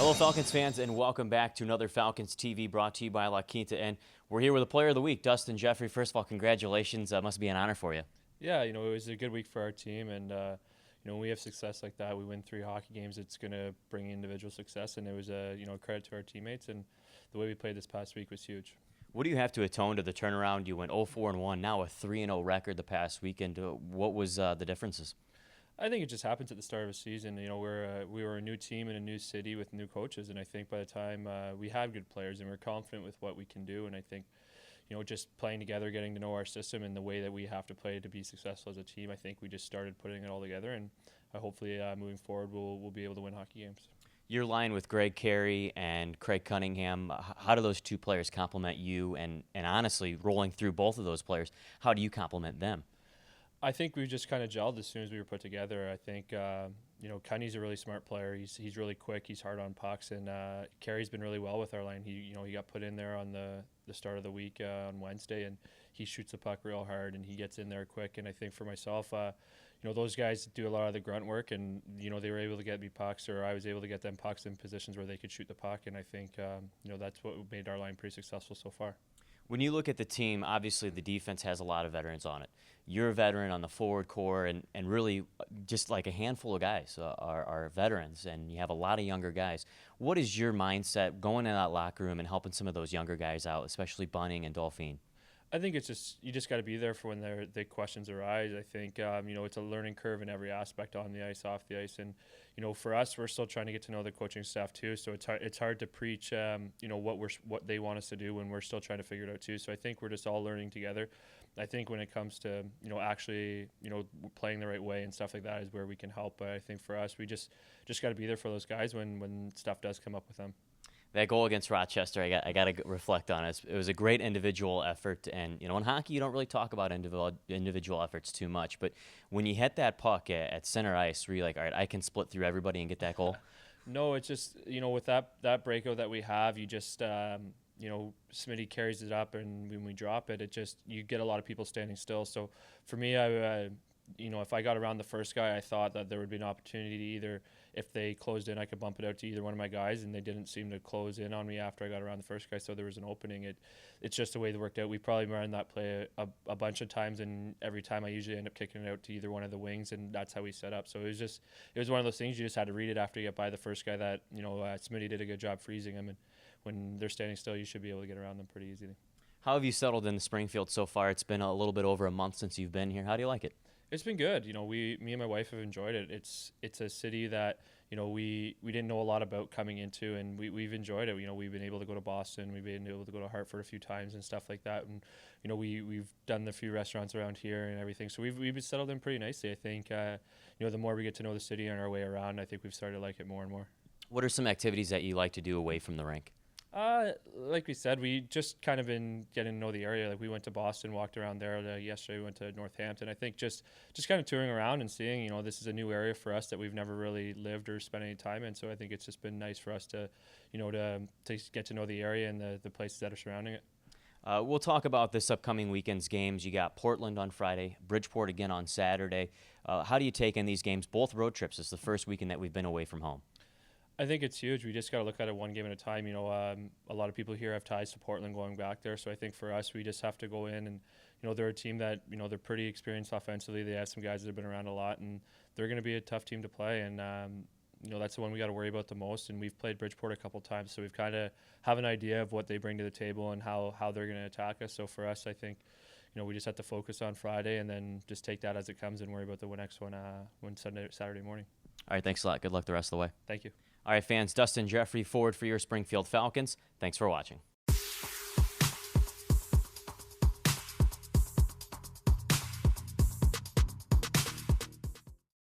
Hello, Falcons fans, and welcome back to another Falcons TV brought to you by La Quinta. And we're here with the Player of the Week, Dustin Jeffrey. First of all, congratulations. Must be an honor for you. Yeah, it was a good week for our team, and when we have success like that, we win 3 hockey games. It's going to bring individual success, and it was a credit to our teammates, and the way we played this past week was huge. What do you have to atone to the turnaround? You went 0-4-1, now a 3-0 record the past weekend. What was the differences? I think it just happens at the start of a season. We were a new team in a new city with new coaches, and I think by the time we had good players and we're confident with what we can do, and I think just playing together, getting to know our system and the way that we have to play to be successful as a team, I think we just started putting it all together, and hopefully moving forward we'll be able to win hockey games. Your line with Greg Carey and Craig Cunningham, how do those two players complement you? And honestly, rolling through both of those players, how do you complement them? I think we just kind of gelled as soon as we were put together. I think Cunny's a really smart player. He's really quick. He's hard on pucks, and Carey's been really well with our line. He got put in there on the start of the week on Wednesday, and he shoots the puck real hard, and he gets in there quick. And I think for myself, those guys do a lot of the grunt work, and they were able to get me pucks, or I was able to get them pucks in positions where they could shoot the puck. And I think that's what made our line pretty successful so far. When you look at the team, obviously the defense has a lot of veterans on it. You're a veteran on the forward core, and really just like a handful of guys are veterans, and you have a lot of younger guys. What is your mindset going in that locker room and helping some of those younger guys out, especially Bunning and Dolphine? I think you just got to be there for when the questions arise. I think it's a learning curve in every aspect, on the ice, off the ice, and for us, we're still trying to get to know the coaching staff too. So it's hard to preach what they want us to do when we're still trying to figure it out too. So I think we're just all learning together. I think when it comes to actually playing the right way and stuff like that is where we can help. But I think for us, we just got to be there for those guys when stuff does come up with them. That goal against Rochester, I got to reflect on it. It was a great individual effort, and in hockey you don't really talk about individual efforts too much. But when you hit that puck at center ice, were you like, all right, I can split through everybody and get that goal? No, it's just with that breakout that we have, you just Smitty carries it up, and when we drop it, you get a lot of people standing still. So for me, if I got around the first guy, I thought that there would be an opportunity to either, if they closed in, I could bump it out to either one of my guys, and they didn't seem to close in on me after I got around the first guy, so there was an opening. It's just the way it worked out. We probably ran that play a bunch of times, and every time I usually end up kicking it out to either one of the wings, and that's how we set up. So it was one of those things you just had to read it after you get by the first guy that, Smitty did a good job freezing him, and when they're standing still, you should be able to get around them pretty easily. How have you settled in Springfield so far? It's been a little bit over a month since you've been here. How do you like it? It's been good. Me and my wife have enjoyed it. It's a city that we didn't know a lot about coming into, and we've enjoyed it. We've been able to go to Boston, we've been able to go to Hartford a few times and stuff like that, and we've done the few restaurants around here and everything. So we've been settled in pretty nicely. I think the more we get to know the city and our way around, I think we've started to like it more and more. What are some activities that you like to do away from the rink? Like we said, we just kind of been getting to know the area. Like we went to Boston, walked around there. Yesterday we went to Northampton. I think just kind of touring around and seeing, this is a new area for us that we've never really lived or spent any time in. So I think it's just been nice for us to get to know the area and the places that are surrounding it. We'll talk about this upcoming weekend's games. You got Portland on Friday, Bridgeport again on Saturday. How do you take in these games? Both road trips. It's the first weekend that we've been away from home. I think it's huge. We just got to look at it one game at a time. A lot of people here have ties to Portland going back there. So I think for us, we just have to go in and, they're a team that, they're pretty experienced offensively. They have some guys that have been around a lot, and they're going to be a tough team to play. And, that's the one we got to worry about the most. And we've played Bridgeport a couple times, so we've kind of have an idea of what they bring to the table and how they're going to attack us. So for us, I think, we just have to focus on Friday and then just take that as it comes and worry about the next one Saturday morning. All right, thanks a lot. Good luck the rest of the way. Thank you. All right, fans, Dustin Jeffrey, forward for your Springfield Falcons. Thanks for watching.